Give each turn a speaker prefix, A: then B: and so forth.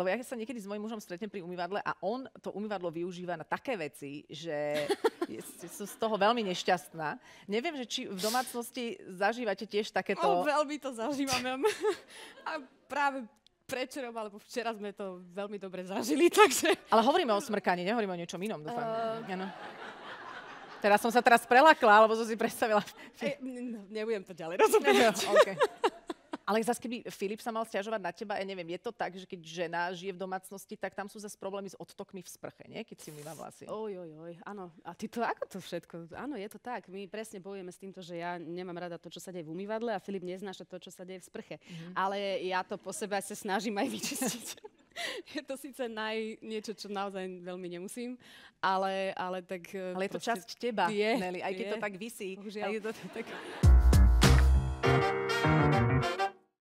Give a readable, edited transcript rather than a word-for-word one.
A: lebo ja sa niekedy s mojím mužom stretnem pri umývadle a on to umývadlo využíva na také veci, že sú z toho veľmi nešťastná. Neviem, že či v domácnosti zažívate tiež takéto...
B: Veľmi to zažívame. A práve predčerom alebo včera sme to veľmi dobre zažili, takže...
A: Ale hovoríme o smrkaní, nehovoríme o niečom inom, dúfam. Teraz som sa prelakla, alebo som si predstavila...
B: Nebudem to ďalej rozoberať.
A: Okay. Ale zase, keby Filip sa mal sťažovať na teba, ja neviem, je to tak, že keď žena žije v domácnosti, tak tam sú zase problémy s odtokmi v sprche, nie? Keď si umýva vlasy.
B: Áno. A ty to, ako to všetko? Áno, je to tak. My presne bojujeme s týmto, že ja nemám rada to, čo sa deje v umývadle a Filip neznáša to, čo sa deje v sprche. Ale ja to po sebe sa snažím aj vyčistiť. Je to síce niečo, čo naozaj veľmi nemusím, ale tak...
A: Ale je to časť teba,
B: je,
A: Nelly, aj keď to tak visí.
B: Bohužiaľ.
A: Aj je to tak...